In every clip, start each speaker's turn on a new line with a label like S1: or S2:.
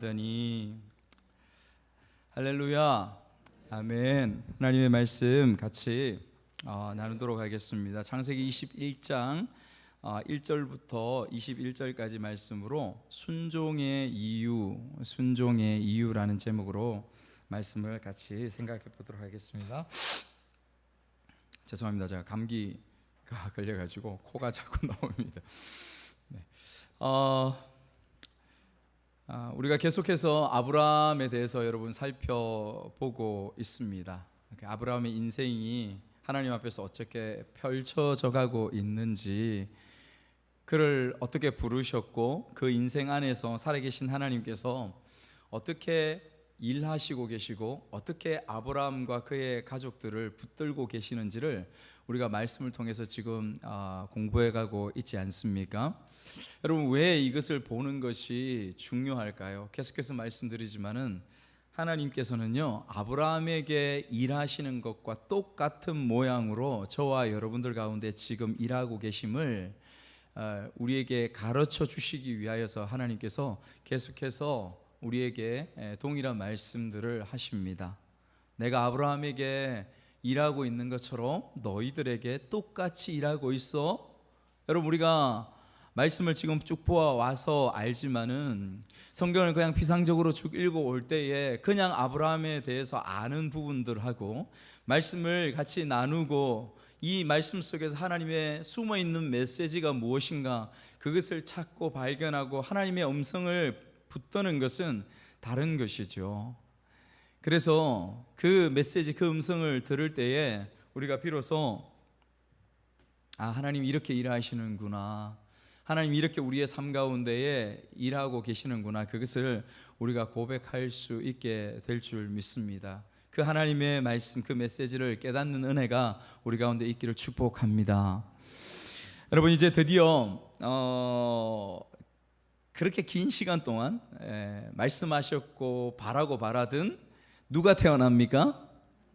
S1: 더니 할렐루야, 아멘. 하나님의 말씀 같이 나누도록 하겠습니다. 창세기 21장 1절부터 21절까지 말씀으로 순종의 이유라는 제목으로 말씀을 같이 생각해 보도록 하겠습니다. 죄송합니다. 제가 감기가 걸려가지고 코가 자꾸 나옵니다. 네. 우리가 계속해서 아브라함에 대해서 여러분 살펴보고 있습니다. 아브라함의 인생이 하나님 앞에서 어떻게 펼쳐져 가고 있는지, 그를 어떻게 부르셨고 그 인생 안에서 살아계신 하나님께서 어떻게 일하시고 계시고 어떻게 아브라함과 그의 가족들을 붙들고 계시는지를 우리가 말씀을 통해서 지금 공부해 가고 있지 않습니까? 여러분, 왜 이것을 보는 것이 중요할까요? 계속해서 말씀드리지만은 하나님께서는요, 아브라함에게 일하시는 것과 똑같은 모양으로 저와 여러분들 가운데 지금 일하고 계심을 우리에게 가르쳐 주시기 위하여서 하나님께서 계속해서 우리에게 동일한 말씀들을 하십니다. 내가 아브라함에게 일하고 있는 것처럼 너희들에게 똑같이 일하고 있어. 여러분, 우리가 말씀을 지금 쭉 보아와서 알지만은 성경을 그냥 피상적으로 쭉 읽어올 때에 그냥 아브라함에 대해서 아는 부분들하고 말씀을 같이 나누고 이 말씀 속에서 하나님의 숨어있는 메시지가 무엇인가 그것을 찾고 발견하고 하나님의 음성을 붙드는 것은 다른 것이죠. 그래서 그 메시지, 그 음성을 들을 때에 우리가 비로소 하나님이 이렇게 일하시는구나, 하나님 이렇게 우리의 삶 가운데에 일하고 계시는구나, 그것을 우리가 고백할 수 있게 될 줄 믿습니다. 그 하나님의 말씀, 그 메시지를 깨닫는 은혜가 우리 가운데 있기를 축복합니다. 여러분, 이제 드디어 그렇게 긴 시간 동안 말씀하셨고 바라고 바라던 누가 태어납니까?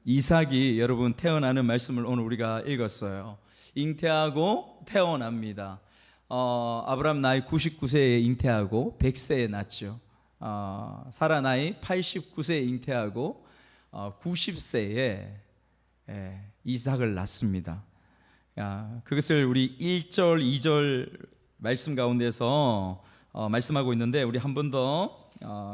S1: 이삭이 여러분 태어나는 말씀을 오늘 우리가 읽었어요. 잉태하고 태어납니다. 아브라함 나이 99세에 잉태하고 100세에 낳죠. 사라 나이 89세에 잉태하고 90세에 이삭을 낳습니다. 그것을 우리 1절 2절 말씀 가운데서 말씀하고 있는데, 우리 한 번 더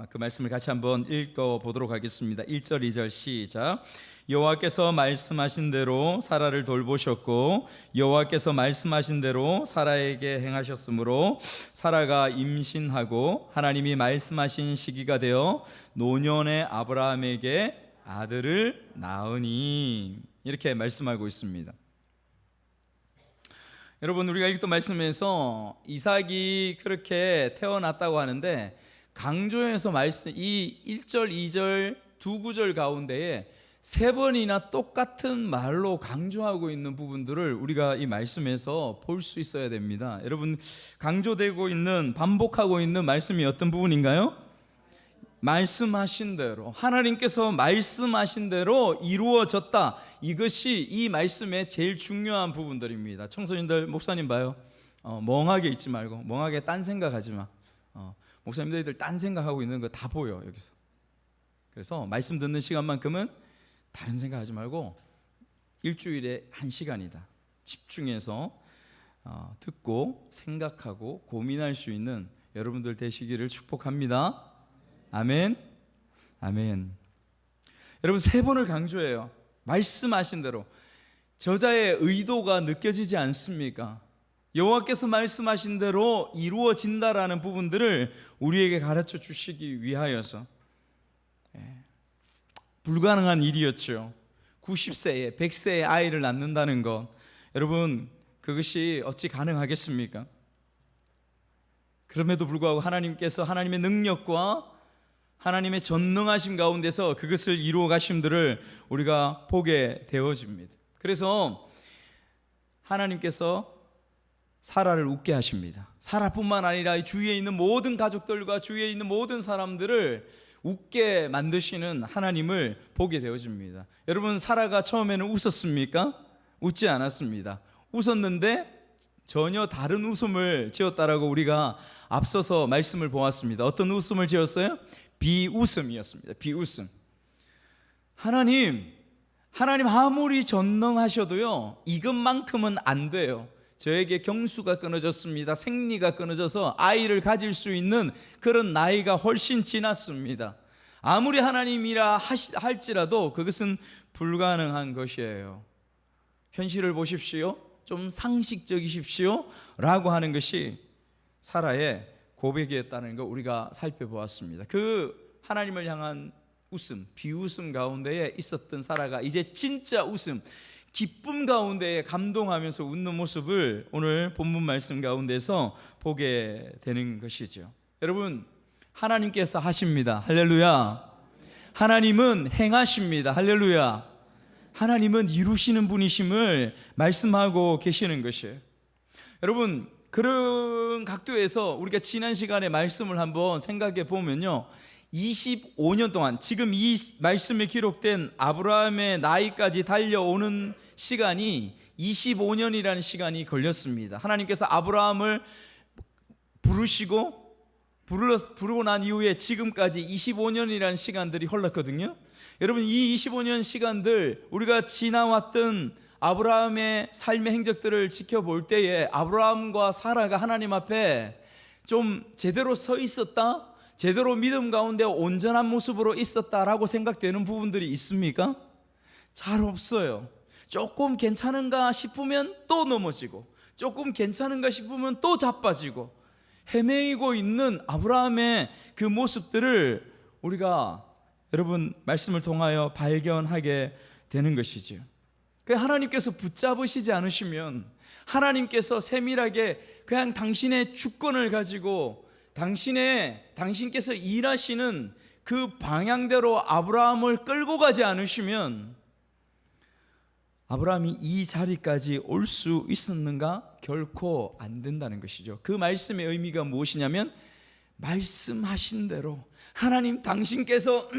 S1: 그 말씀을 같이 한번 읽어보도록 하겠습니다. 1절 2절 시작. 여호와께서 말씀하신 대로 사라를 돌보셨고 여호와께서 말씀하신 대로 사라에게 행하셨으므로 사라가 임신하고 하나님이 말씀하신 시기가 되어 노년의 아브라함에게 아들을 낳으니, 이렇게 말씀하고 있습니다. 여러분, 우리가 읽던 말씀에서 이삭이 그렇게 태어났다고 하는데, 강조해서 말씀 이 1절 2절 두 구절 가운데에 세 번이나 똑같은 말로 강조하고 있는 부분들을 우리가 이 말씀에서 볼 수 있어야 됩니다. 여러분, 강조되고 있는, 반복하고 있는 말씀이 어떤 부분인가요? 말씀하신 대로, 하나님께서 말씀하신 대로 이루어졌다. 이것이 이 말씀의 제일 중요한 부분들입니다. 청소년들, 목사님 봐요. 멍하게 있지 말고, 멍하게 딴 생각하지 마. 목사님들 딴 생각하고 있는 거 다 보여 여기서. 그래서 말씀 듣는 시간만큼은 다른 생각하지 말고 일주일에 1시간이다. 집중해서 듣고 생각하고 고민할 수 있는 여러분들 되시기를 축복합니다. 아멘. 아멘. 여러분, 세 번을 강조해요. 말씀하신 대로. 저자의 의도가 느껴지지 않습니까? 여호와께서 말씀하신 대로 이루어진다라는 부분들을 우리에게 가르쳐 주시기 위하여서. 불가능한 일이었죠. 90세에 100세에 아이를 낳는다는 것, 여러분, 그것이 어찌 가능하겠습니까? 그럼에도 불구하고 하나님께서 하나님의 능력과 하나님의 전능하심 가운데서 그것을 이루어 가심들을 우리가 보게 되어집니다. 그래서 하나님께서 사라를 웃게 하십니다. 사라뿐만 아니라 주위에 있는 모든 가족들과 주위에 있는 모든 사람들을 웃게 만드시는 하나님을 보게 되어집니다. 여러분, 사라가 처음에는 웃었습니까? 웃지 않았습니다. 웃었는데 전혀 다른 웃음을 지었다라고 우리가 앞서서 말씀을 보았습니다. 어떤 웃음을 지었어요? 비웃음이었습니다. 비웃음. 하나님 아무리 전능하셔도요, 이것만큼은 안 돼요. 저에게 경수가 끊어졌습니다. 생리가 끊어져서 아이를 가질 수 있는 그런 나이가 훨씬 지났습니다. 아무리 하나님이라 할지라도 그것은 불가능한 것이에요. 현실을 보십시오. 좀 상식적이십시오 라고 하는 것이 사라의 고백이었다는 거 우리가 살펴보았습니다. 그 하나님을 향한 웃음, 비웃음 가운데에 있었던 사라가 이제 진짜 웃음, 기쁨 가운데에 감동하면서 웃는 모습을 오늘 본문 말씀 가운데서 보게 되는 것이죠. 여러분, 하나님께서 하십니다. 할렐루야. 하나님은 행하십니다. 할렐루야. 하나님은 이루시는 분이심을 말씀하고 계시는 것이에요. 여러분, 그런 각도에서 우리가 지난 시간에 말씀을 한번 생각해 보면요, 25년 동안 지금 이 말씀에 기록된 아브라함의 나이까지 달려오는 시간이 25년이라는 시간이 걸렸습니다. 하나님께서 아브라함을 부르고 난 이후에 지금까지 25년이라는 시간들이 흘렀거든요. 여러분, 이 25년 시간들 우리가 지나왔던 아브라함의 삶의 행적들을 지켜볼 때에 아브라함과 사라가 하나님 앞에 좀 제대로 서 있었다, 제대로 믿음 가운데 온전한 모습으로 있었다라고 생각되는 부분들이 있습니까? 잘 없어요. 조금 괜찮은가 싶으면 또 넘어지고, 조금 괜찮은가 싶으면 또 자빠지고 헤매이고 있는 아브라함의 그 모습들을 우리가 여러분 말씀을 통하여 발견하게 되는 것이죠. 하나님께서 붙잡으시지 않으시면, 하나님께서 세밀하게 그냥 당신의 주권을 가지고 당신께서 일하시는 그 방향대로 아브라함을 끌고 가지 않으시면 아브라함이 이 자리까지 올 수 있었는가? 결코 안 된다는 것이죠. 그 말씀의 의미가 무엇이냐면, 말씀하신 대로, 하나님 당신께서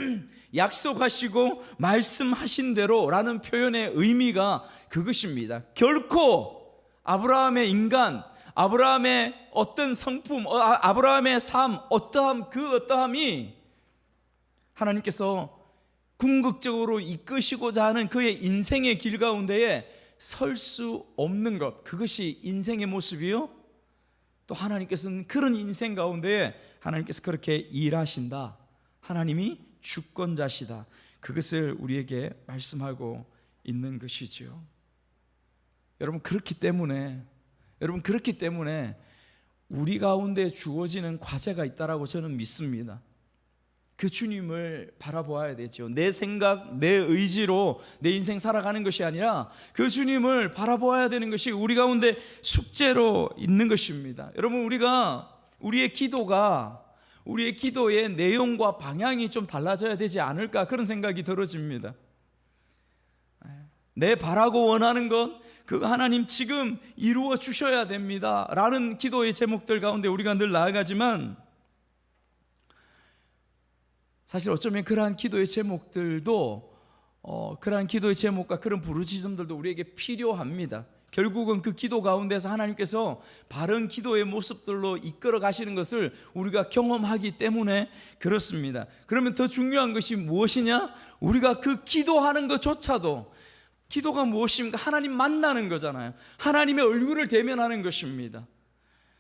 S1: 약속하시고 말씀하신 대로라는 표현의 의미가 그것입니다. 결코 아브라함의 인간, 아브라함의 어떤 성품, 아브라함의 삶, 어떠함이 하나님께서 궁극적으로 이끄시고자 하는 그의 인생의 길 가운데에 설 수 없는 것, 그것이 인생의 모습이요, 또 하나님께서는 그런 인생 가운데에 하나님께서 그렇게 일하신다, 하나님이 주권자시다, 그것을 우리에게 말씀하고 있는 것이죠. 여러분, 그렇기 때문에 우리 가운데 주어지는 과제가 있다라고 저는 믿습니다. 그 주님을 바라보아야 되죠. 내 생각, 내 의지로 내 인생 살아가는 것이 아니라 그 주님을 바라보아야 되는 것이 우리 가운데 숙제로 있는 것입니다. 여러분, 우리의 기도의 내용과 방향이 좀 달라져야 되지 않을까, 그런 생각이 들어집니다. 내 바라고 원하는 것, 그 하나님 지금 이루어 주셔야 됩니다 라는 기도의 제목들 가운데 우리가 늘 나아가지만, 사실 어쩌면 그러한 기도의 제목들도 그러한 기도의 제목과 그런 부르짖음들도 우리에게 필요합니다. 결국은 그 기도 가운데서 하나님께서 바른 기도의 모습들로 이끌어 가시는 것을 우리가 경험하기 때문에 그렇습니다. 그러면 더 중요한 것이 무엇이냐? 우리가 그 기도하는 것조차도, 기도가 무엇입니까? 하나님 만나는 거잖아요. 하나님의 얼굴을 대면하는 것입니다.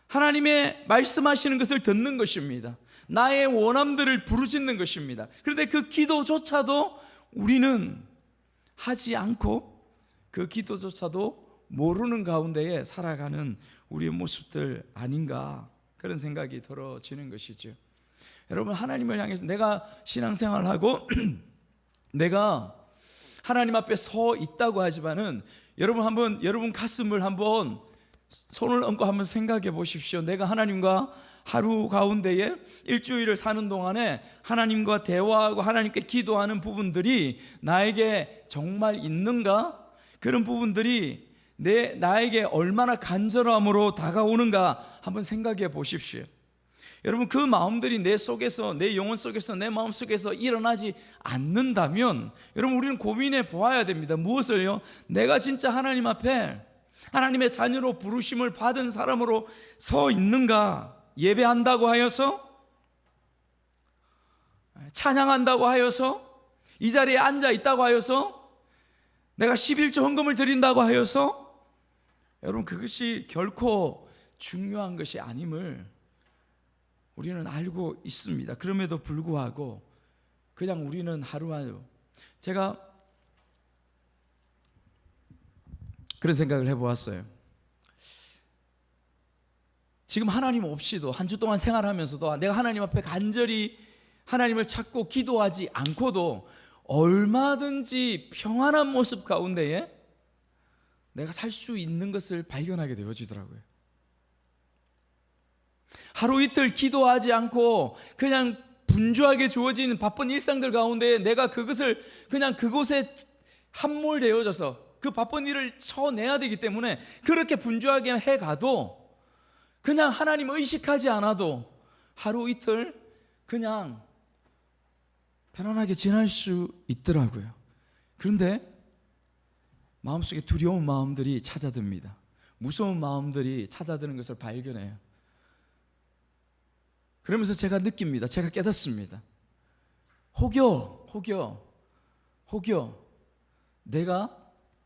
S1: 하나님의 말씀하시는 것을 듣는 것입니다. 나의 원함들을 부르짖는 것입니다. 그런데 그 기도조차도 우리는 하지 않고, 그 기도조차도 모르는 가운데에 살아가는 우리의 모습들 아닌가, 그런 생각이 들어지는 것이죠. 여러분, 하나님을 향해서 내가 신앙생활을 하고 내가 하나님 앞에 서 있다고 하지만은, 여러분 가슴을 한번 손을 얹고 한번 생각해 보십시오. 내가 하나님과 하루 가운데에 일주일을 사는 동안에 하나님과 대화하고 하나님께 기도하는 부분들이 나에게 정말 있는가? 그런 부분들이 나에게 얼마나 간절함으로 다가오는가 한번 생각해 보십시오. 여러분, 그 마음들이 내 속에서, 내 영혼 속에서, 내 마음 속에서 일어나지 않는다면 여러분, 우리는 고민해 보아야 됩니다. 무엇을요? 내가 진짜 하나님 앞에 하나님의 자녀로 부르심을 받은 사람으로 서 있는가? 예배한다고 하여서 찬양한다고 하여서, 이 자리에 앉아 있다고 하여서, 내가 11조 헌금을 드린다고 하여서, 여러분 그것이 결코 중요한 것이 아님을 우리는 알고 있습니다. 그럼에도 불구하고 그냥 우리는 하루하루, 제가 그런 생각을 해보았어요. 지금 하나님 없이도 한 주 동안 생활하면서도 내가 하나님 앞에 간절히 하나님을 찾고 기도하지 않고도 얼마든지 평안한 모습 가운데에 내가 살 수 있는 것을 발견하게 되어지더라고요. 하루 이틀 기도하지 않고 그냥 분주하게 주어진 바쁜 일상들 가운데 내가 그것을 그냥 그곳에 함몰되어져서 그 바쁜 일을 쳐내야 되기 때문에 그렇게 분주하게 해가도 그냥 하나님 의식하지 않아도 하루 이틀 그냥 편안하게 지날 수 있더라고요. 그런데 마음속에 두려운 마음들이 찾아듭니다. 무서운 마음들이 찾아드는 것을 발견해요. 그러면서 제가 느낍니다. 제가 깨닫습니다. 혹여 내가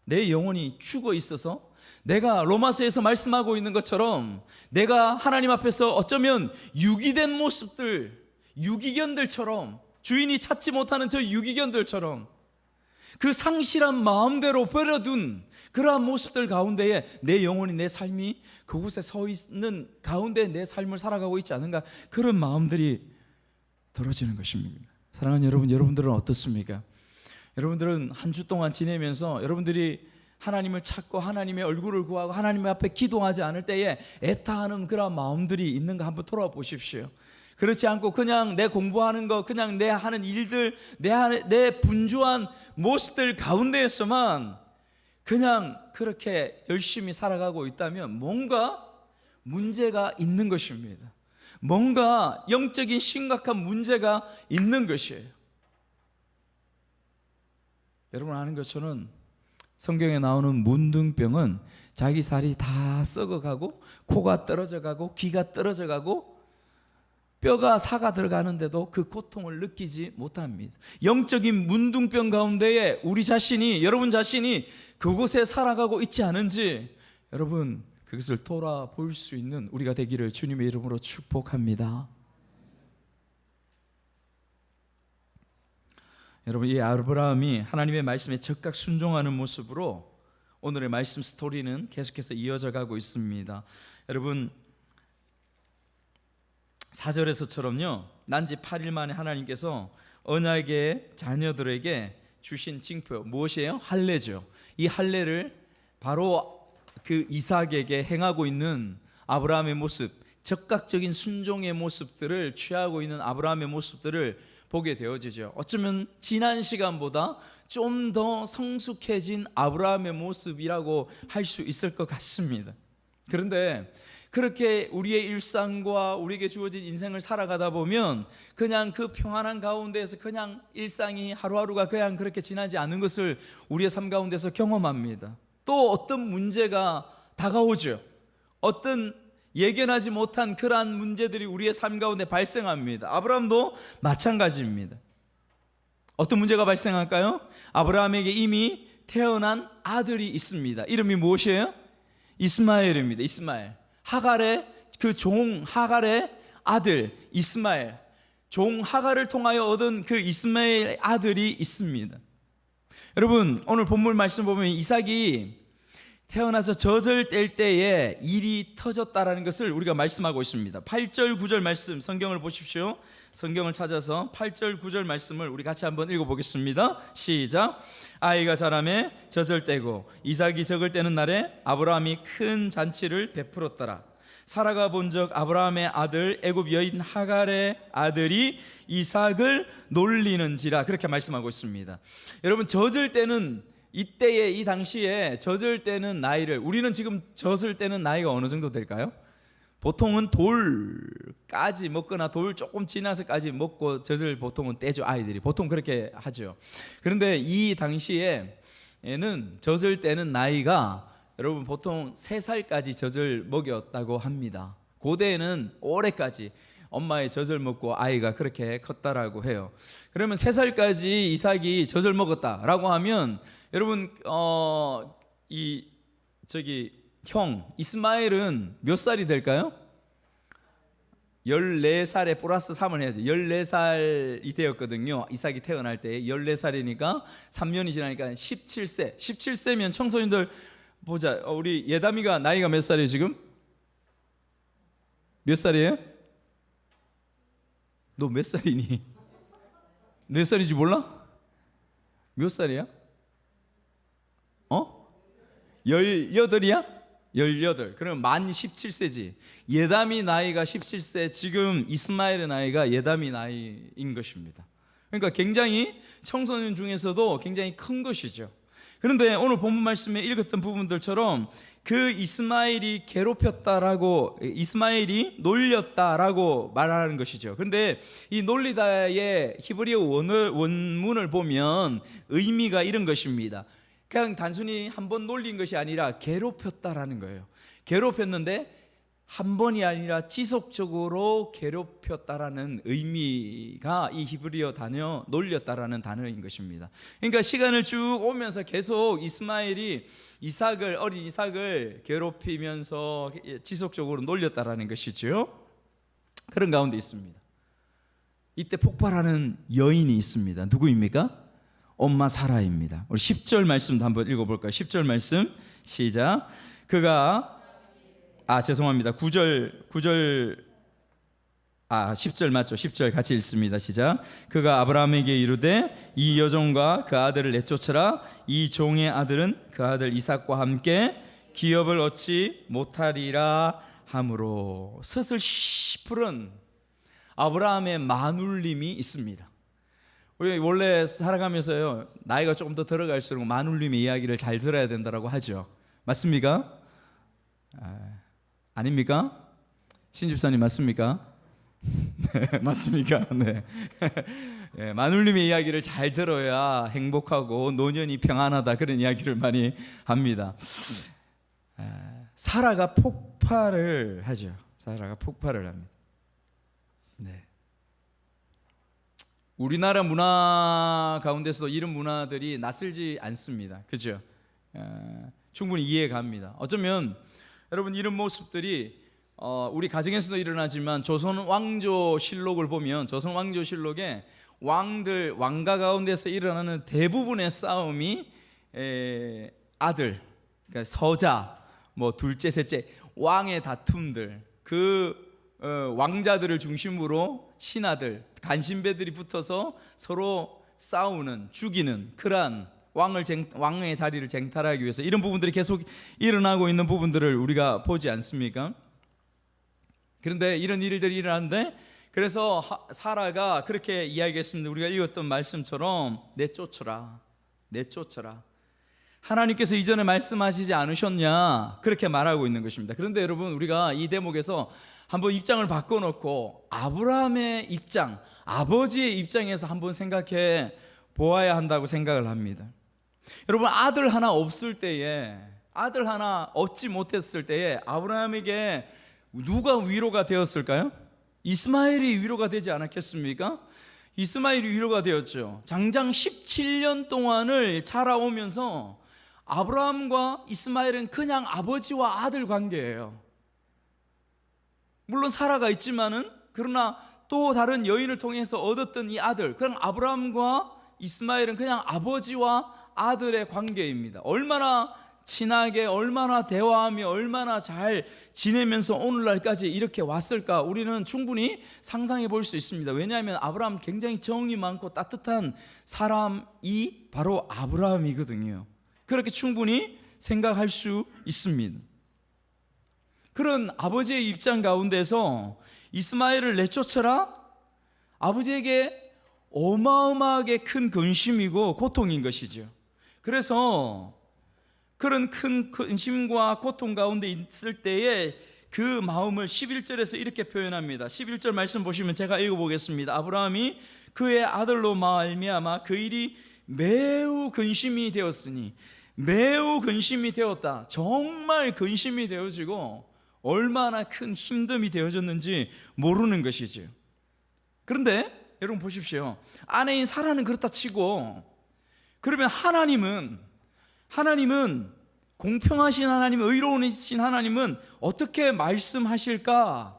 S1: 내 영혼이 죽어 있어서 내가 로마서에서 말씀하고 있는 것처럼 내가 하나님 앞에서 어쩌면 유기된 모습들, 유기견들처럼, 주인이 찾지 못하는 저 유기견들처럼 그 상실한 마음대로 버려둔 그러한 모습들 가운데에 내 영혼이, 내 삶이 그곳에 서 있는 가운데 내 삶을 살아가고 있지 않은가, 그런 마음들이 들어지는 것입니다. 사랑하는 여러분, 여러분들은 어떻습니까? 여러분들은 한 주 동안 지내면서 여러분들이 하나님을 찾고 하나님의 얼굴을 구하고 하나님 앞에 기도하지 않을 때에 애타하는 그런 마음들이 있는가 한번 돌아보십시오. 그렇지 않고 그냥 내 공부하는 거, 그냥 내 하는 일들, 내 분주한 모습들 가운데에서만 그냥 그렇게 열심히 살아가고 있다면 뭔가 문제가 있는 것입니다. 뭔가 영적인 심각한 문제가 있는 것이에요. 여러분 아는 것처럼 성경에 나오는 문둥병은 자기 살이 다 썩어가고 코가 떨어져가고 귀가 떨어져가고 뼈가 사가 들어가는데도 그 고통을 느끼지 못합니다. 영적인 문둥병 가운데에 우리 자신이, 여러분 자신이 그곳에 살아가고 있지 않은지 여러분 그것을 돌아볼 수 있는 우리가 되기를 주님의 이름으로 축복합니다. 여러분, 이 아브라함이 하나님의 말씀에 적극 순종하는 모습으로 오늘의 말씀 스토리는 계속해서 이어져 가고 있습니다. 여러분 4절에서처럼요, 난지 8일 만에 하나님께서 언약의 자녀들에게 주신 징표, 무엇이에요? 할례죠. 이 할례를 바로 그 이삭에게 행하고 있는 아브라함의 모습, 적극적인 순종의 모습들을 취하고 있는 아브라함의 모습들을 보게 되어지죠. 어쩌면 지난 시간보다 좀 더 성숙해진 아브라함의 모습이라고 할 수 있을 것 같습니다. 그런데 그렇게 우리의 일상과 우리에게 주어진 인생을 살아가다 보면 그냥 그 평안한 가운데에서 그냥 일상이 하루하루가 그냥 그렇게 지나지 않은 것을 우리의 삶 가운데서 경험합니다. 또 어떤 문제가 다가오죠. 어떤 예견하지 못한 그러한 문제들이 우리의 삶 가운데 발생합니다. 아브라함도 마찬가지입니다. 어떤 문제가 발생할까요? 아브라함에게 이미 태어난 아들이 있습니다. 이름이 무엇이에요? 이스마엘입니다. 이스마엘. 하갈의 그 종 하갈의 아들 이스마엘, 종 하갈을 통하여 얻은 그 이스마엘 아들이 있습니다. 여러분 오늘 본문 말씀 보면 이삭이 태어나서 젖을 뗄 때에 일이 터졌다라는 것을 우리가 말씀하고 있습니다. 8절 9절 말씀 성경을 보십시오. 성경을 찾아서 8절 9절 말씀을 우리 같이 한번 읽어보겠습니다. 시작. 아이가 자라매 젖을 떼고 이삭이 젖을 떼는 날에 아브라함이 큰 잔치를 베풀었더라. 사라가 본적 아브라함의 아들 애굽 여인 하갈의 아들이 이삭을 놀리는지라, 그렇게 말씀하고 있습니다. 여러분 젖을 떼는 이때에, 이 당시에 젖을 떼는 나이를, 우리는 지금 젖을 떼는 나이가 어느 정도 될까요? 보통은 돌까지 먹거나 돌 조금 지나서까지 먹고 젖을 보통은 떼죠. 아이들이 보통 그렇게 하죠. 그런데 이 당시에는 젖을 떼는 나이가 여러분 보통 3살까지 젖을 먹였다고 합니다. 고대에는 올해까지 엄마의 젖을 먹고 아이가 그렇게 컸다라고 해요. 그러면 3살까지 이삭이 젖을 먹었다라고 하면 여러분 형 이스마엘은 몇 살이 될까요? 14살에 플러스 3을 해야죠. 14살이 되었거든요. 이삭이 태어날 때 14살이니까 3년이 지나니까 17세. 17세면 청소년들 보자. 우리 예담이가 나이가 몇 살이에요 지금? 몇 살이에요? 너 몇 살이니? 몇 살인지 몰라? 몇 살이야? 18이야? 18. 그럼 만 17세지. 예담이 나이가 17세, 지금 이스마엘의 나이가 예담이 나이인 것입니다. 그러니까 굉장히 청소년 중에서도 굉장히 큰 것이죠. 그런데 오늘 본문 말씀에 읽었던 부분들처럼 그 이스마엘이 괴롭혔다라고, 이스마엘이 놀렸다라고 말하는 것이죠. 그런데 이 놀리다의 히브리어 원문을 보면 의미가 이런 것입니다. 그냥 단순히 한 번 놀린 것이 아니라 괴롭혔다라는 거예요. 괴롭혔는데 한 번이 아니라 지속적으로 괴롭혔다라는 의미가 이 히브리어 단어 놀렸다라는 단어인 것입니다. 그러니까 시간을 쭉 오면서 계속 이스마엘이 어린 이삭을 괴롭히면서 지속적으로 놀렸다라는 것이죠. 그런 가운데 있습니다. 이때 폭발하는 여인이 있습니다. 누구입니까? 엄마 사라입니다. 우리 10절 말씀도 한번 읽어볼까요? 10절 말씀 시작. 그가 10절 맞죠? 10절 같이 읽습니다. 시작. 그가 아브라함에게 이르되 이 여종과 그 아들을 내쫓으라. 이 종의 아들은 그 아들 이삭과 함께 기업을 얻지 못하리라 하므로. 슬슬 푸른 아브라함의 마눌림이 있습니다. 우리 원래 살아가면서요, 나이가 조금 더 들어갈수록 마눌림의 이야기를 잘 들어야 된다고 하죠. 맞습니까? 아닙니까? 신집사님 맞습니까? 네, 맞습니까? 네. 네, 마눌님의 이야기를 잘 들어야 행복하고 노년이 평안하다, 그런 이야기를 많이 합니다. 사라가 폭발을 하죠. 사라가 폭발을 합니다. 네. 우리나라 문화 가운데서도 이런 문화들이 낯설지 않습니다. 그죠? 충분히 이해가 갑니다. 어쩌면 여러분 이런 모습들이 우리 가정에서도 일어나지만 조선 왕조실록을 보면 조선 왕조실록에 왕가 가운데서 일어나는 대부분의 싸움이 아들, 그러니까 서자, 뭐 둘째, 셋째, 왕의 다툼들, 왕자들을 중심으로 신하들, 간신배들이 붙어서 서로 싸우는, 죽이는 그러한 왕의 자리를 쟁탈하기 위해서 이런 부분들이 계속 일어나고 있는 부분들을 우리가 보지 않습니까? 그런데 이런 일들이 일어나는데, 그래서 사라가 그렇게 이야기했습니다. 우리가 읽었던 말씀처럼 내쫓으라. 하나님께서 이전에 말씀하시지 않으셨냐, 그렇게 말하고 있는 것입니다. 그런데 여러분, 우리가 이 대목에서 한번 입장을 바꿔놓고 아브라함의 입장, 아버지의 입장에서 한번 생각해 보아야 한다고 생각을 합니다. 여러분, 아들 하나 없을 때에, 아들 하나 얻지 못했을 때에 아브라함에게 누가 위로가 되었을까요? 이스마엘이 위로가 되지 않았겠습니까? 이스마엘이 위로가 되었죠. 장장 17년 동안을 자라오면서 아브라함과 이스마엘은 그냥 아버지와 아들 관계예요. 물론 사라가 있지만은, 그러나 또 다른 여인을 통해서 얻었던 이 아들, 그럼 아브라함과 이스마엘은 그냥 아버지와 아들의 관계입니다. 얼마나 친하게, 얼마나 대화하며, 얼마나 잘 지내면서 오늘날까지 이렇게 왔을까, 우리는 충분히 상상해 볼 수 있습니다. 왜냐하면 아브라함 굉장히 정이 많고 따뜻한 사람이 바로 아브라함이거든요. 그렇게 충분히 생각할 수 있습니다. 그런 아버지의 입장 가운데서 이스마엘을 내쫓아라, 아버지에게 어마어마하게 큰 근심이고 고통인 것이죠. 그래서 그런 큰 근심과 고통 가운데 있을 때에 그 마음을 11절에서 이렇게 표현합니다. 11절 말씀 보시면 제가 읽어보겠습니다. 아브라함이 그의 아들로 말미암아 그 일이 매우 근심이 되었으니, 매우 근심이 되었다, 정말 근심이 되어지고 얼마나 큰 힘듦이 되어졌는지 모르는 것이죠. 그런데 여러분 보십시오. 아내인 사라는 그렇다 치고, 그러면 하나님은 공평하신 하나님, 의로우신 하나님은 어떻게 말씀하실까?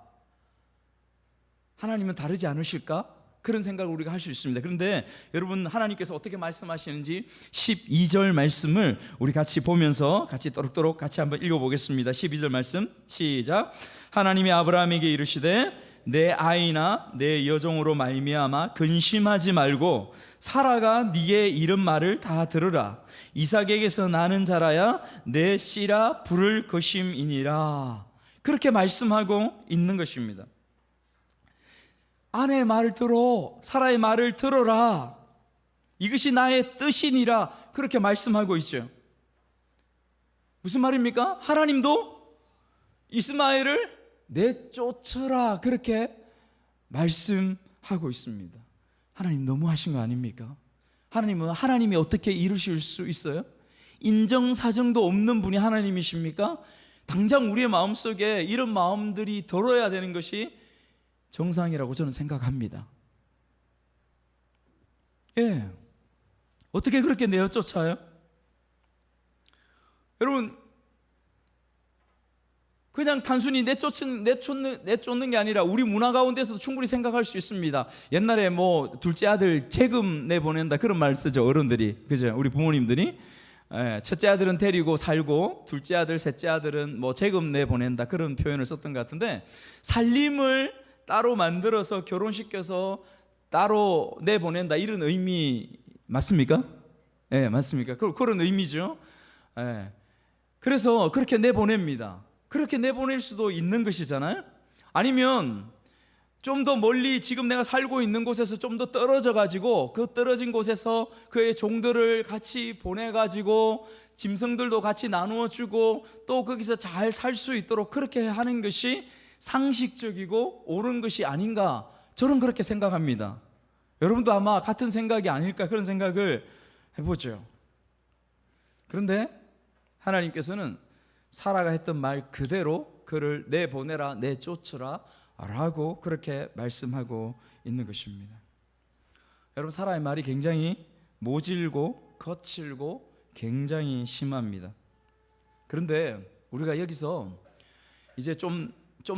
S1: 하나님은 다르지 않으실까? 그런 생각을 우리가 할 수 있습니다. 그런데 여러분, 하나님께서 어떻게 말씀하시는지 12절 말씀을 우리 같이 보면서 같이 또록또록 같이 한번 읽어보겠습니다. 12절 말씀 시작. 하나님이 아브라함에게 이르시되 내 아이나 내 여종으로 말미암아 근심하지 말고 사라가 네게 이른 말을 다 들으라. 이삭에게서 나는 자라야 내 씨라 부를 것임이니라. 그렇게 말씀하고 있는 것입니다. 아내의 말을 들어, 사라의 말을 들어라. 이것이 나의 뜻이니라. 그렇게 말씀하고 있죠. 무슨 말입니까? 하나님도 이스마엘을 내쫓아라. 그렇게 말씀하고 있습니다. 하나님 너무하신 거 아닙니까? 하나님이 어떻게 이루실 수 있어요? 인정사정도 없는 분이 하나님이십니까? 당장 우리의 마음속에 이런 마음들이 들어야 되는 것이 정상이라고 저는 생각합니다. 예, 어떻게 그렇게 내어쫓아요? 여러분, 그냥 단순히 내쫓는 게 아니라 우리 문화 가운데서도 충분히 생각할 수 있습니다. 옛날에 뭐 둘째 아들 재금 내보낸다 그런 말 쓰죠, 어른들이. 그죠? 우리 부모님들이. 예, 첫째 아들은 데리고 살고 둘째 아들, 셋째 아들은 뭐 재금 내보낸다 그런 표현을 썼던 것 같은데, 살림을 따로 만들어서 결혼시켜서 따로 내보낸다 이런 의미 맞습니까? 예, 맞습니까? 그런 의미죠. 예. 그래서 그렇게 내보냅니다. 그렇게 내보낼 수도 있는 것이잖아요. 아니면 좀 더 멀리 지금 내가 살고 있는 곳에서 좀 더 떨어져 가지고 그 떨어진 곳에서 그의 종들을 같이 보내 가지고 짐승들도 같이 나누어 주고 또 거기서 잘 살 수 있도록 그렇게 하는 것이 상식적이고 옳은 것이 아닌가, 저는 그렇게 생각합니다. 여러분도 아마 같은 생각이 아닐까 그런 생각을 해보죠. 그런데 하나님께서는 사라가 했던 말 그대로 그를 내보내라, 내쫓으라 라고 그렇게 말씀하고 있는 것입니다. 여러분, 사라의 말이 굉장히 모질고 거칠고 굉장히 심합니다. 그런데 우리가 여기서 이제 좀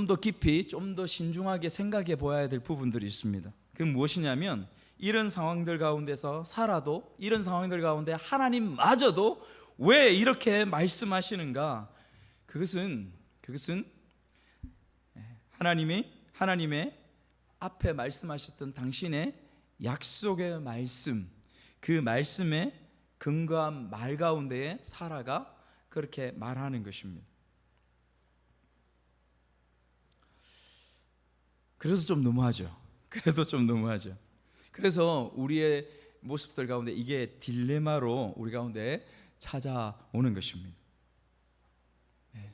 S1: 더 깊이, 좀 더 신중하게 생각해 보아야 될 부분들이 있습니다. 그게 무엇이냐면, 이런 상황들 가운데서 사라도, 이런 상황들 가운데 하나님마저도 왜 이렇게 말씀하시는가? 그것은 하나님의 앞에 말씀하셨던 당신의 약속의 말씀, 그 말씀에 근거한 말 가운데에 사라가 그렇게 말하는 것입니다. 그래도 좀 너무하죠. 그래서 우리의 모습들 가운데 이게 딜레마로 우리 가운데 찾아오는 것입니다. 네.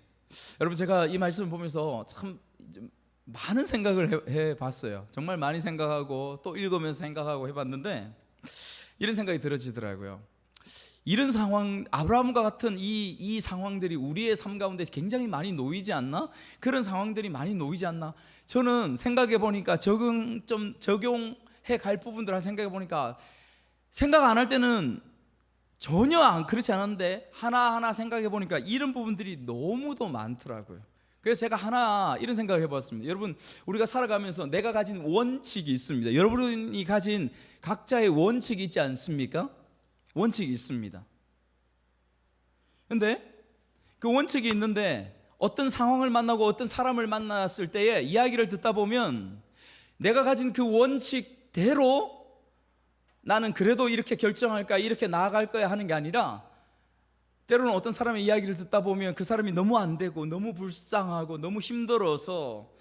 S1: 여러분, 제가 이 말씀을 보면서 참 많은 생각을 해봤어요. 정말 많이 생각하고 또 읽으면서 생각하고 해봤는데 이런 생각이 들어지더라고요. 이런 상황, 아브라함과 같은 이 상황들이 우리의 삶 가운데 굉장히 많이 놓이지 않나? 그런 상황들이 많이 놓이지 않나? 저는 생각해 보니까 적용해 갈 부분들을 생각해 보니까 생각 안 할 때는 전혀 그렇지 않은데 하나하나 생각해 보니까 이런 부분들이 너무도 많더라고요. 그래서 제가 하나 이런 생각을 해봤습니다. 여러분, 우리가 살아가면서 내가 가진 원칙이 있습니다. 여러분이 가진 각자의 원칙이 있지 않습니까? 원칙이 있습니다. 그런데 그 원칙이 있는데 어떤 상황을 만나고 어떤 사람을 만났을 때에 이야기를 듣다 보면 내가 가진 그 원칙대로 나는 그래도 이렇게 결정할까, 이렇게 나아갈 거야 하는 게 아니라, 때로는 어떤 사람의 이야기를 듣다 보면 그 사람이 너무 안 되고 너무 불쌍하고 너무 힘들어서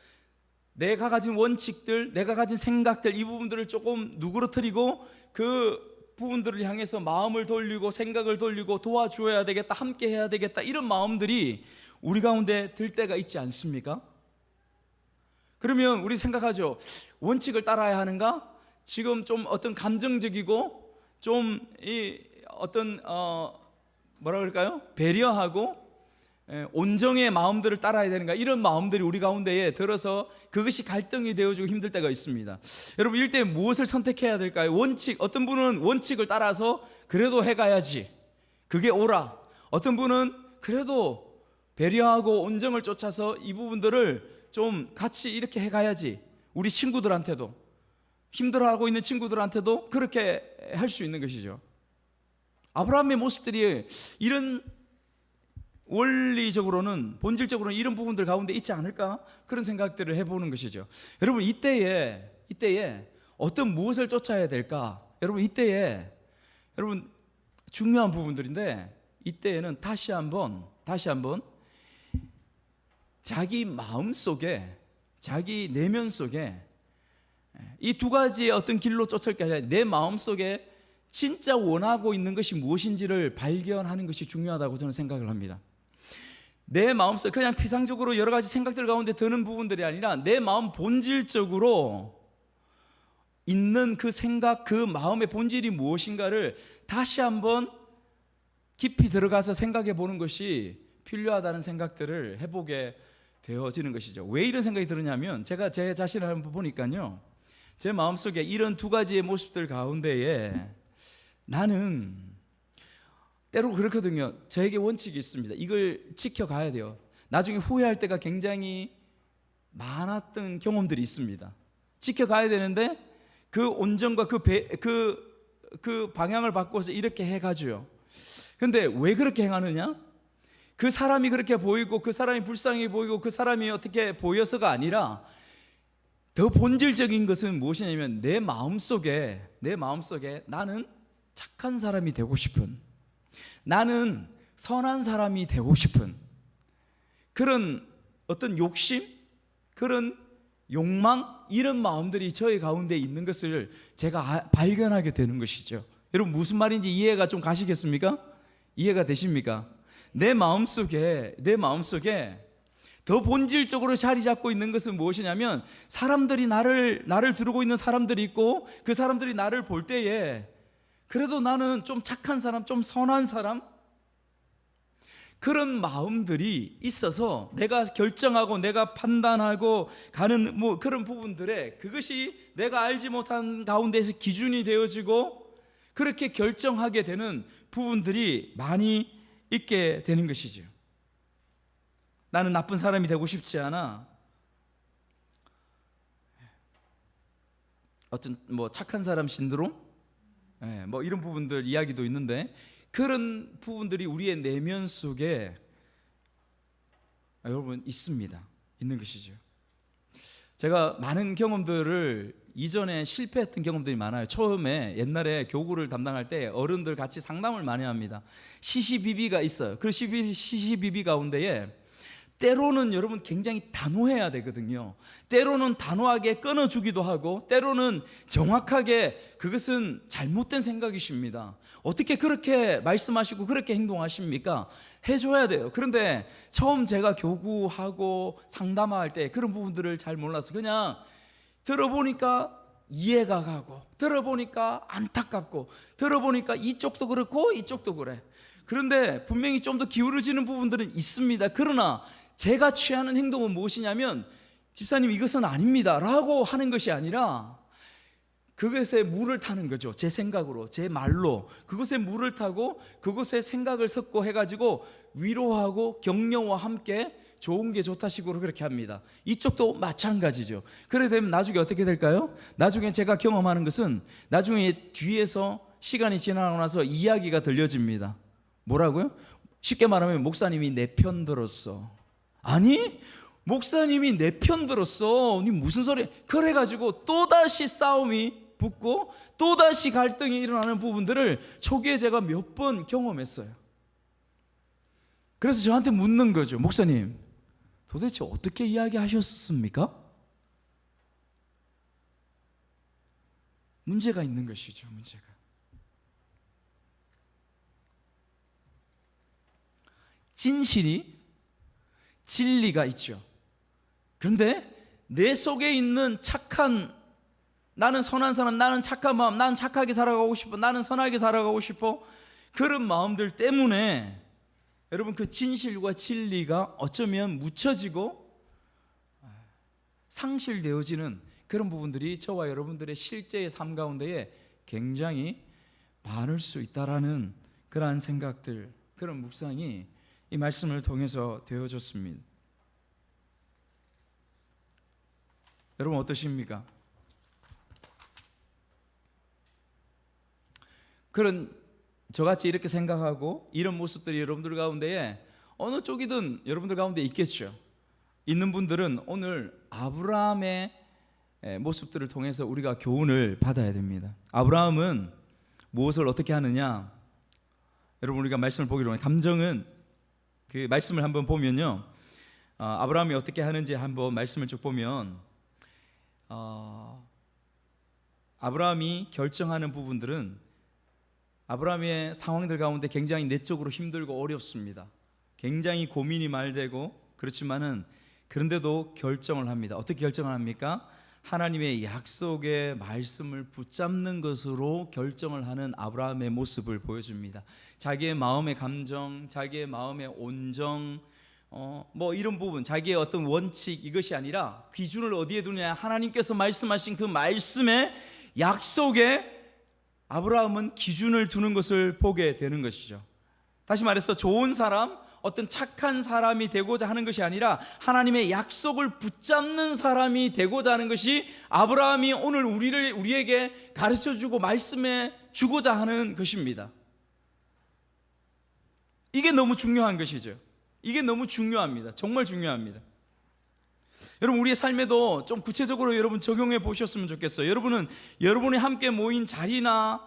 S1: 내가 가진 원칙들, 내가 가진 생각들, 이 부분들을 조금 누그러뜨리고 그 부분들을 향해서 마음을 돌리고 생각을 돌리고 도와줘야 되겠다, 함께 해야 되겠다, 이런 마음들이 우리 가운데 들 때가 있지 않습니까? 그러면 우리 생각하죠. 원칙을 따라야 하는가? 지금 좀 어떤 감정적이고 좀 이 어떤 뭐라 그럴까요? 배려하고 온정의 마음들을 따라야 되는가, 이런 마음들이 우리 가운데에 들어서 그것이 갈등이 되어지고 힘들 때가 있습니다. 여러분, 이럴 때 무엇을 선택해야 될까요? 어떤 분은 원칙을 따라서 그래도 해가야지, 그게 옳아. 어떤 분은 그래도 배려하고 온정을 쫓아서 이 부분들을 좀 같이 이렇게 해가야지. 우리 친구들한테도, 힘들어하고 있는 친구들한테도 그렇게 할 수 있는 것이죠. 아브라함의 모습들이 이런 원리적으로는, 본질적으로는 이런 부분들 가운데 있지 않을까, 그런 생각들을 해보는 것이죠. 여러분, 이때에 어떤 무엇을 쫓아야 될까? 여러분, 이때에 여러분 중요한 부분들인데, 이때에는 다시 한번 자기 마음 속에, 자기 내면 속에 이 두 가지의 어떤 길로 쫓을 게 아니라 내 마음 속에 진짜 원하고 있는 것이 무엇인지를 발견하는 것이 중요하다고 저는 생각을 합니다. 내 마음속에 그냥 피상적으로 여러 가지 생각들 가운데 드는 부분들이 아니라 내 마음 본질적으로 있는 그 생각, 그 마음의 본질이 무엇인가를 다시 한번 깊이 들어가서 생각해 보는 것이 필요하다는 생각들을 해보게 되어지는 것이죠. 왜 이런 생각이 들었냐면, 제가 제 자신을 한번 보니까요, 제 마음속에 이런 두 가지의 모습들 가운데에 나는 때로 그렇거든요. 저에게 원칙이 있습니다. 이걸 지켜가야 돼요. 나중에 후회할 때가 굉장히 많았던 경험들이 있습니다. 지켜가야 되는데 그 온정과 그 방향을 바꿔서 이렇게 해가지고요. 근데 왜 그렇게 행하느냐? 그 사람이 그렇게 보이고, 그 사람이 불쌍해 보이고, 그 사람이 어떻게 보여서가 아니라, 더 본질적인 것은 무엇이냐면 내 마음속에 나는 착한 사람이 되고 싶은, 나는 선한 사람이 되고 싶은 그런 어떤 욕심, 그런 욕망, 이런 마음들이 저의 가운데 있는 것을 제가 발견하게 되는 것이죠. 여러분, 무슨 말인지 이해가 좀 가시겠습니까? 이해가 되십니까? 내 마음속에 더 본질적으로 자리 잡고 있는 것은 무엇이냐면, 사람들이 나를 두르고 있는 사람들이 있고, 그 사람들이 나를 볼 때에 그래도 나는 좀 착한 사람, 좀 선한 사람, 그런 마음들이 있어서 내가 결정하고 내가 판단하고 가는 그런 부분들에, 그것이 내가 알지 못한 가운데에서 기준이 되어지고 그렇게 결정하게 되는 부분들이 많이 있게 되는 것이죠. 나는 나쁜 사람이 되고 싶지 않아. 어떤 착한 사람 신드롬, 이런 부분들 이야기도 있는데, 그런 부분들이 우리의 내면 속에 여러분 있는 것이죠. 제가 많은 경험들을, 이전에 실패했던 경험들이 많아요. 처음에 옛날에 교구를 담당할 때 어른들 같이 상담을 많이 합니다. 시시비비가 있어요. 그 시시비비 가운데에 때로는 여러분 굉장히 단호해야 되거든요. 때로는 단호하게 끊어주기도 하고, 때로는 정확하게 그것은 잘못된 생각이십니다. 어떻게 그렇게 말씀하시고 그렇게 행동하십니까? 해줘야 돼요. 그런데 처음 제가 교구하고 상담할 때 그런 부분들을 잘 몰라서 그냥 들어보니까 이해가 가고, 들어보니까 안타깝고, 들어보니까 이쪽도 그렇고 이쪽도 그래. 그런데 분명히 좀 더 기울어지는 부분들은 있습니다. 그러나 제가 취하는 행동은 무엇이냐면, 집사님 이것은 아닙니다 라고 하는 것이 아니라 그것에 물을 타는 거죠. 제 생각으로, 제 말로 그것에 물을 타고 그것에 생각을 섞고 해가지고 위로하고 격려와 함께 좋은 게 좋다 식으로 그렇게 합니다. 이쪽도 마찬가지죠. 그래 되면 나중에 어떻게 될까요? 나중에 제가 경험하는 것은, 나중에 뒤에서 시간이 지나고 나서 이야기가 들려집니다. 뭐라고요? 쉽게 말하면 목사님이 내 편 들었어. 아니, 목사님이 내 편 들었어, 니 무슨 소리? 그래가지고 또다시 싸움이 붙고 또다시 갈등이 일어나는 부분들을 초기에 제가 몇 번 경험했어요. 그래서 저한테 묻는 거죠. 목사님, 도대체 어떻게 이야기하셨습니까? 문제가 있는 것이죠. 문제가. 진리가 있죠. 그런데 내 속에 있는 착한, 나는 선한 사람, 나는 착한 마음, 나는 착하게 살아가고 싶어, 나는 선하게 살아가고 싶어, 그런 마음들 때문에 여러분, 그 진실과 진리가 어쩌면 묻혀지고 상실되어지는 그런 부분들이 저와 여러분들의 실제의 삶 가운데에 굉장히 많을 수 있다라는 그러한 생각들, 그런 묵상이 이 말씀을 통해서 되어졌습니다. 여러분 어떠십니까? 그런 저같이 이렇게 생각하고 이런 모습들이 여러분들 가운데에 어느 쪽이든 여러분들 가운데 있겠죠. 있는 분들은 오늘 아브라함의 모습들을 통해서 우리가 교훈을 받아야 됩니다. 아브라함은 무엇을 어떻게 하느냐? 여러분, 우리가 말씀을 보기로 하면 감정은 그 말씀을 한번 보면요, 아브라함이 어떻게 하는지 한번 말씀을 쭉 보면 아브라함이 결정하는 부분들은 아브라함의 상황들 가운데 굉장히 내적으로 힘들고 어렵습니다. 굉장히 고민이 말되고 그렇지만은 그런데도 결정을 합니다. 어떻게 결정을 합니까? 하나님의 약속의 말씀을 붙잡는 것으로 결정을 하는 아브라함의 모습을 보여줍니다. 자기의 마음의 감정, 자기의 마음의 온정, 뭐 이런 부분, 자기의 어떤 원칙, 이것이 아니라 기준을 어디에 두냐? 하나님께서 말씀하신 그 말씀의 약속에 아브라함은 기준을 두는 것을 보게 되는 것이죠. 다시 말해서 좋은 사람, 어떤 착한 사람이 되고자 하는 것이 아니라 하나님의 약속을 붙잡는 사람이 되고자 하는 것이 아브라함이 오늘 우리에게 가르쳐주고 말씀해 주고자 하는 것입니다. 이게 너무 중요한 것이죠. 이게 너무 중요합니다. 정말 중요합니다. 여러분, 우리의 삶에도 좀 구체적으로 여러분 적용해 보셨으면 좋겠어요. 여러분이 함께 모인 자리나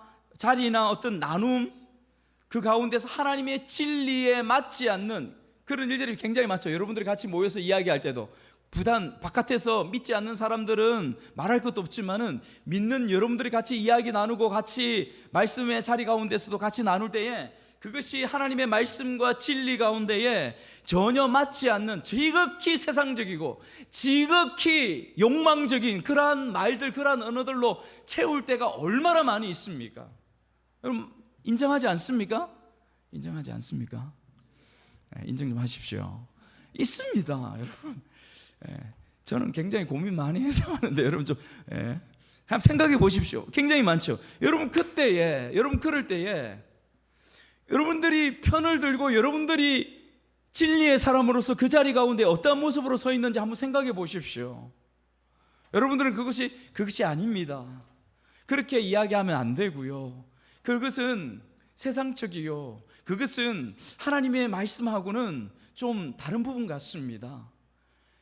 S1: 어떤 나눔, 그 가운데서 하나님의 진리에 맞지 않는 그런 일들이 굉장히 많죠. 여러분들이 같이 모여서 이야기할 때도 부단 바깥에서 믿지 않는 사람들은 말할 것도 없지만은 믿는 여러분들이 같이 이야기 나누고 같이 말씀의 자리 가운데서도 같이 나눌 때에 그것이 하나님의 말씀과 진리 가운데에 전혀 맞지 않는 지극히 세상적이고 지극히 욕망적인 그러한 말들, 그러한 언어들로 채울 때가 얼마나 많이 있습니까? 여러분, 인정하지 않습니까? 인정하지 않습니까? 인정 좀 하십시오. 있습니다, 여러분. 저는 굉장히 고민 많이 해서 하는데 여러분 좀 한번 생각해 보십시오. 굉장히 많죠. 여러분 그럴 때에 여러분들이 편을 들고 여러분들이 진리의 사람으로서 그 자리 가운데 어떠한 모습으로 서 있는지 한번 생각해 보십시오. 여러분들은 그것이 아닙니다. 그렇게 이야기하면 안 되고요. 그것은 세상적이요, 그것은 하나님의 말씀하고는 좀 다른 부분 같습니다.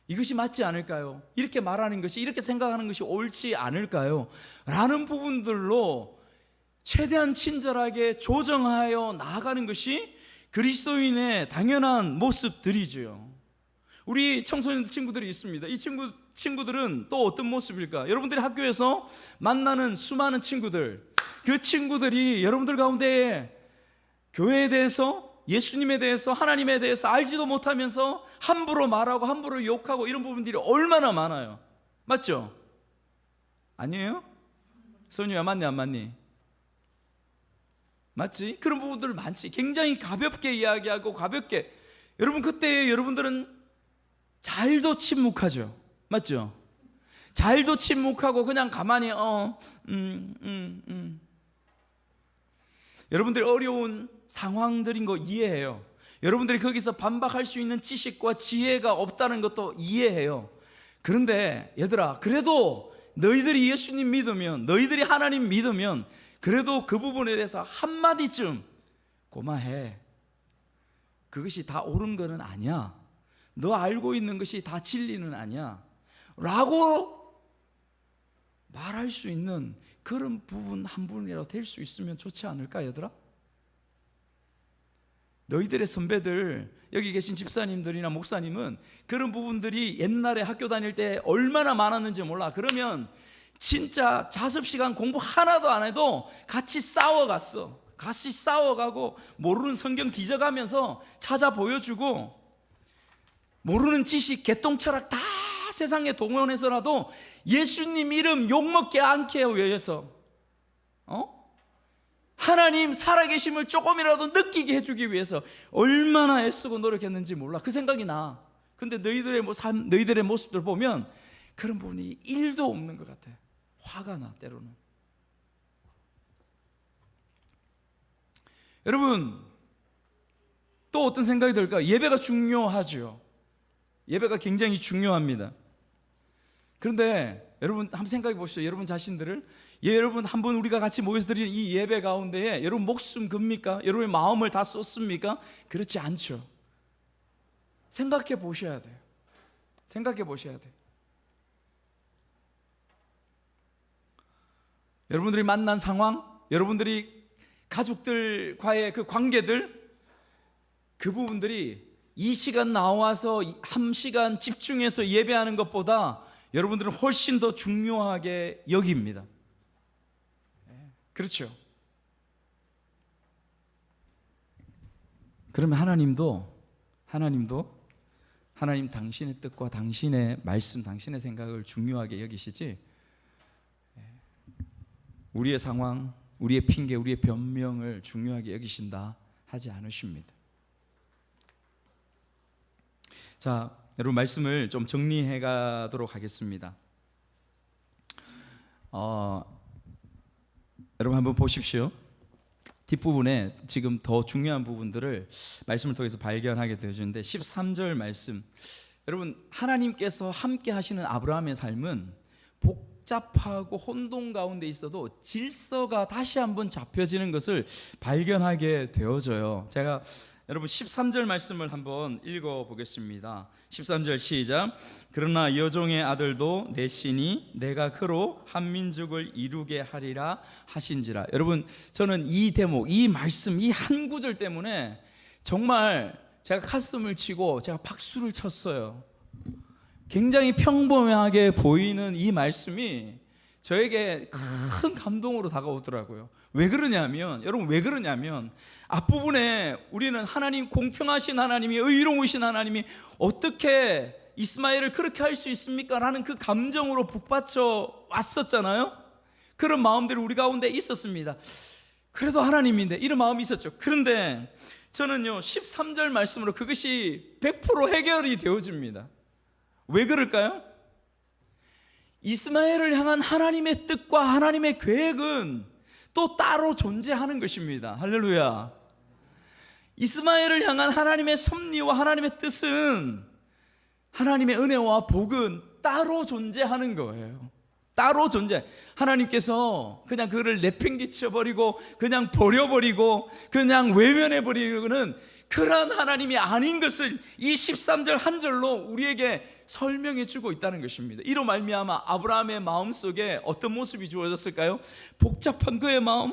S1: 이것이 맞지 않을까요? 이렇게 말하는 것이, 이렇게 생각하는 것이 옳지 않을까요? 라는 부분들로 최대한 친절하게 조정하여 나아가는 것이 그리스도인의 당연한 모습들이죠. 우리 청소년 친구들이 있습니다. 이 친구들은 또 어떤 모습일까? 여러분들이 학교에서 만나는 수많은 친구들, 그 친구들이 여러분들 가운데 교회에 대해서, 예수님에 대해서, 하나님에 대해서 알지도 못하면서 함부로 말하고 함부로 욕하고 이런 부분들이 얼마나 많아요. 맞죠? 아니에요? 선유야, 맞니 안 맞니? 맞지? 그런 부분들 많지. 굉장히 가볍게 이야기하고 가볍게. 여러분, 그때 여러분들은 잘도 침묵하죠. 맞죠? 잘도 침묵하고 그냥 가만히 여러분들이 어려운 상황들인 거 이해해요. 여러분들이 거기서 반박할 수 있는 지식과 지혜가 없다는 것도 이해해요. 그런데 얘들아, 그래도 너희들이 예수님 믿으면, 너희들이 하나님 믿으면 그래도 그 부분에 대해서 한마디쯤 고마해. 그것이 다 옳은 거는 아니야. 너 알고 있는 것이 다 진리는 아니야 라고 말할 수 있는 그런 부분 한 분이라도 될 수 있으면 좋지 않을까, 얘들아? 너희들의 선배들, 여기 계신 집사님들이나 목사님은 그런 부분들이 옛날에 학교 다닐 때 얼마나 많았는지 몰라. 그러면 진짜 자습시간 공부 하나도 안 해도 같이 싸워갔어. 같이 싸워가고 모르는 성경 뒤져가면서 찾아 보여주고, 모르는 지식, 개똥철학 다 세상에 동원해서라도 예수님 이름 욕먹게 않게 위해서 하나님 살아계심을 조금이라도 느끼게 해주기 위해서 얼마나 애쓰고 노력했는지 몰라. 그 생각이 나. 근데 너희들의 삶, 너희들의 모습들 보면 그런 부분이 1도 없는 것 같아. 화가 나, 때로는. 여러분, 또 어떤 생각이 들까? 예배가 중요하죠. 예배가 굉장히 중요합니다. 그런데 여러분 한번 생각해 보시죠. 여러분 자신들을, 여러분 한번 우리가 같이 모여서 드리는 이 예배 가운데에 여러분 목숨 겁니까? 여러분의 마음을 다 쏟습니까? 그렇지 않죠. 생각해 보셔야 돼요. 생각해 보셔야 돼요. 여러분들이 만난 상황, 여러분들이 가족들과의 그 관계들, 그 부분들이 이 시간 나와서 1시간 집중해서 예배하는 것보다 여러분들은 훨씬 더 중요하게 여깁니다. 그렇죠. 그러면 하나님 당신의 뜻과 당신의 말씀, 당신의 생각을 중요하게 여기시지, 우리의 상황, 우리의 핑계, 우리의 변명을 중요하게 여기신다 하지 않으십니다. 자, 여러분 말씀을 좀 정리해 가도록 하겠습니다. 여러분 한번 보십시오. 뒷부분에 지금 더 중요한 부분들을 말씀을 통해서 발견하게 되어지는데 13절 말씀, 여러분 하나님께서 함께 하시는 아브라함의 삶은 복잡하고 혼돈 가운데 있어도 질서가 다시 한번 잡혀지는 것을 발견하게 되어져요. 제가 여러분 13절 말씀을 한번 읽어보겠습니다. 13절 시작. 그러나 여종의 아들도 내 신이 내가 그로 한 민족을 이루게 하리라 하신지라. 여러분 저는 이 대목, 이 말씀, 이 한 구절 때문에 정말 제가 가슴을 치고 제가 박수를 쳤어요. 굉장히 평범하게 보이는 이 말씀이 저에게 큰 감동으로 다가오더라고요. 왜 그러냐면, 여러분 왜 그러냐면 앞부분에 우리는 하나님, 공평하신 하나님이, 의로우신 하나님이 어떻게 이스마엘을 그렇게 할 수 있습니까? 라는 그 감정으로 북받쳐 왔었잖아요. 그런 마음들이 우리 가운데 있었습니다. 그래도 하나님인데 이런 마음이 있었죠. 그런데 저는요 13절 말씀으로 그것이 100% 해결이 되어집니다. 왜 그럴까요? 이스마엘을 향한 하나님의 뜻과 하나님의 계획은 또 따로 존재하는 것입니다. 할렐루야. 이스마엘을 향한 하나님의 섭리와 하나님의 뜻은, 하나님의 은혜와 복은 따로 존재하는 거예요. 따로 존재. 하나님께서 그냥 그를 내팽개쳐버리고 그냥 버려버리고 그냥 외면해버리고는 그러한 하나님이 아닌 것을 이 13절 한 절로 우리에게 설명해 주고 있다는 것입니다. 이로 말미암아 아브라함의 마음속에 어떤 모습이 주어졌을까요? 복잡한 그의 마음,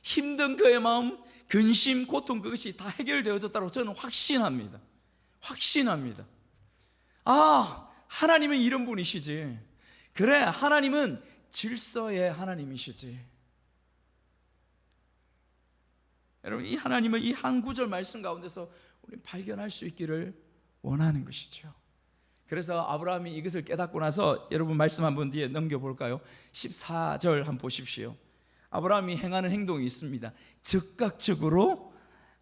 S1: 힘든 그의 마음, 근심, 고통, 그것이 다 해결되어졌다고 저는 확신합니다. 확신합니다. 아, 하나님은 이런 분이시지. 그래, 하나님은 질서의 하나님이시지. 여러분 이 하나님을 이 한 구절 말씀 가운데서 우리는 발견할 수 있기를 원하는 것이죠. 그래서 아브라함이 이것을 깨닫고 나서 여러분 말씀 한번 뒤에 넘겨볼까요? 14절 한번 보십시오. 아브라함이 행하는 행동이 있습니다. 즉각적으로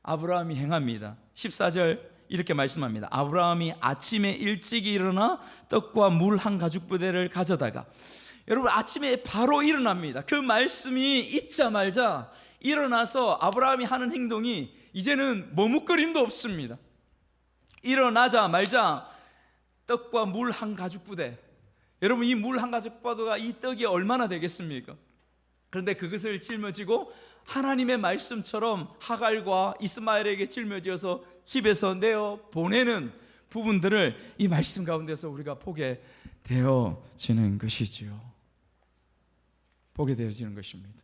S1: 아브라함이 행합니다. 14절 이렇게 말씀합니다. 아브라함이 아침에 일찍 일어나 떡과 물 한 가죽 부대를 가져다가, 여러분 아침에 바로 일어납니다. 그 말씀이 있자마자 일어나서 아브라함이 하는 행동이 이제는 머뭇거림도 없습니다. 일어나자마자 떡과 물 한 가죽 부대, 여러분 이 물 한 가죽 부대가 이 떡이 얼마나 되겠습니까? 그런데 그것을 짊어지고 하나님의 말씀처럼 하갈과 이스마엘에게 짊어져서 집에서 내어 보내는 부분들을 이 말씀 가운데서 우리가 보게 되어지는 것이지요. 보게 되어지는 것입니다.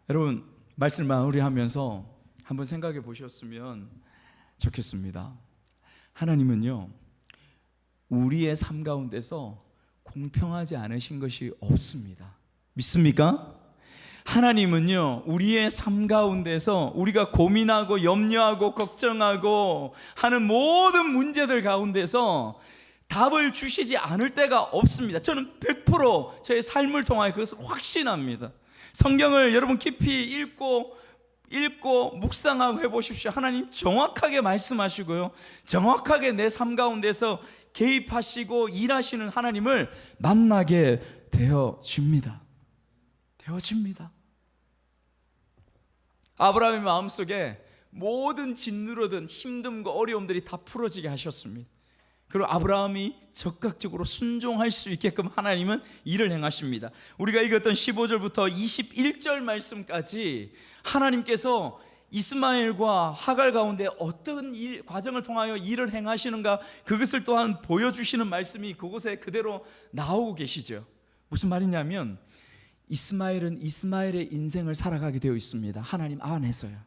S1: 여러분 말씀 마무리하면서 한번 생각해 보셨으면 좋겠습니다. 하나님은요 우리의 삶 가운데서 공평하지 않으신 것이 없습니다. 믿습니까? 하나님은요 우리의 삶 가운데서 우리가 고민하고 염려하고 걱정하고 하는 모든 문제들 가운데서 답을 주시지 않을 때가 없습니다. 저는 100% 저의 삶을 통하여 그것을 확신합니다. 성경을 여러분 깊이 읽고 묵상하고 해보십시오. 하나님 정확하게 말씀하시고요, 정확하게 내 삶 가운데서 개입하시고 일하시는 하나님을 만나게 되어집니다. 아브라함의 마음속에 모든 짓누르던 힘듦과 어려움들이 다 풀어지게 하셨습니다. 그리고 아브라함이 적극적으로 순종할 수 있게끔 하나님은 일을 행하십니다. 우리가 읽었던 15절부터 21절 말씀까지 하나님께서 이스마엘과 하갈 가운데 어떤 과정을 통하여 일을 행하시는가, 그것을 또한 보여주시는 말씀이 그곳에 그대로 나오고 계시죠. 무슨 말이냐면 이스마엘은 이스마엘의 인생을 살아가게 되어 있습니다. 하나님 안에서요.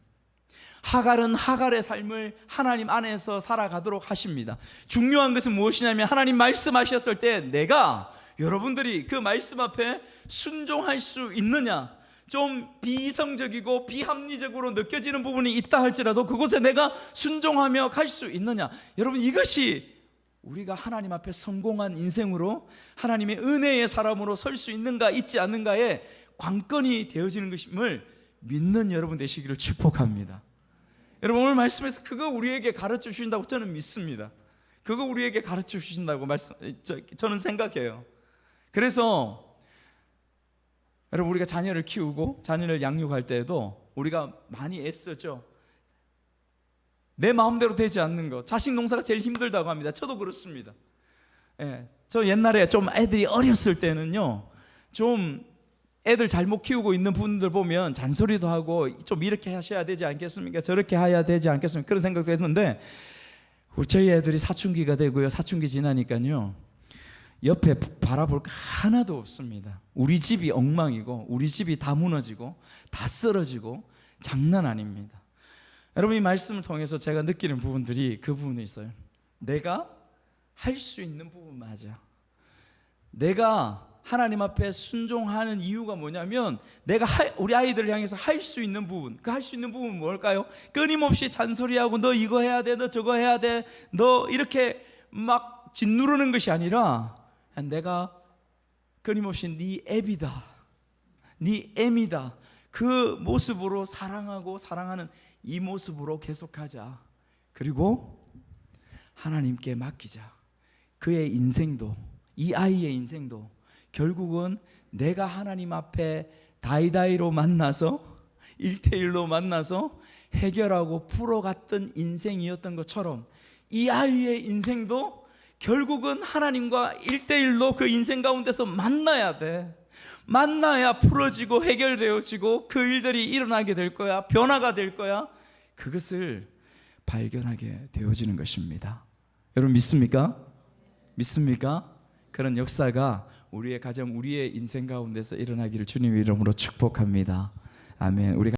S1: 하갈은 하갈의 삶을 하나님 안에서 살아가도록 하십니다. 중요한 것은 무엇이냐면 하나님 말씀하셨을 때 내가, 여러분들이 그 말씀 앞에 순종할 수 있느냐, 좀 비이성적이고 비합리적으로 느껴지는 부분이 있다 할지라도 그곳에 내가 순종하며 갈 수 있느냐, 여러분 이것이 우리가 하나님 앞에 성공한 인생으로 하나님의 은혜의 사람으로 설 수 있는가 있지 않는가의 관건이 되어지는 것임을 믿는 여러분 되시기를 축복합니다. 여러분 오늘 말씀에서 그거 우리에게 가르쳐 주신다고 저는 믿습니다. 그거 우리에게 가르쳐 주신다고 저는 생각해요. 그래서 여러분 우리가 자녀를 키우고 자녀를 양육할 때에도 우리가 많이 애쓰죠. 내 마음대로 되지 않는 것, 자식 농사가 제일 힘들다고 합니다. 저도 그렇습니다. 저 옛날에 좀 애들이 어렸을 때는요, 좀 애들 잘못 키우고 있는 분들 보면 잔소리도 하고 좀 이렇게 하셔야 되지 않겠습니까? 저렇게 해야 되지 않겠습니까? 그런 생각도 했는데 저희 애들이 사춘기가 되고요, 사춘기 지나니까요 옆에 바라볼 거 하나도 없습니다. 우리 집이 엉망이고 우리 집이 다 무너지고 다 쓰러지고 장난 아닙니다. 여러분 이 말씀을 통해서 제가 느끼는 부분들이 그 부분이 있어요. 내가 할 수 있는 부분 맞아. 내가 하나님 앞에 순종하는 이유가 뭐냐면 내가 우리 아이들을 향해서 할 수 있는 부분, 그 할 수 있는 부분은 뭘까요? 끊임없이 잔소리하고 너 이거 해야 돼, 너 저거 해야 돼, 너 이렇게 막 짓누르는 것이 아니라 내가 끊임없이 네 애비다, 네 애미다, 그 모습으로 사랑하고 사랑하는 이 모습으로 계속하자. 그리고 하나님께 맡기자. 그의 인생도, 이 아이의 인생도 결국은 내가 하나님 앞에 다이다이로 만나서 1대1로 만나서 해결하고 풀어갔던 인생이었던 것처럼 이 아이의 인생도 결국은 하나님과 1대1로 그 인생 가운데서 만나야 돼. 만나야 풀어지고 해결되어지고 그 일들이 일어나게 될 거야. 변화가 될 거야. 그것을 발견하게 되어지는 것입니다. 여러분 믿습니까? 믿습니까? 그런 역사가 우리의 가정, 우리의 인생 가운데서 일어나기를 주님의 이름으로 축복합니다. 아멘. 우리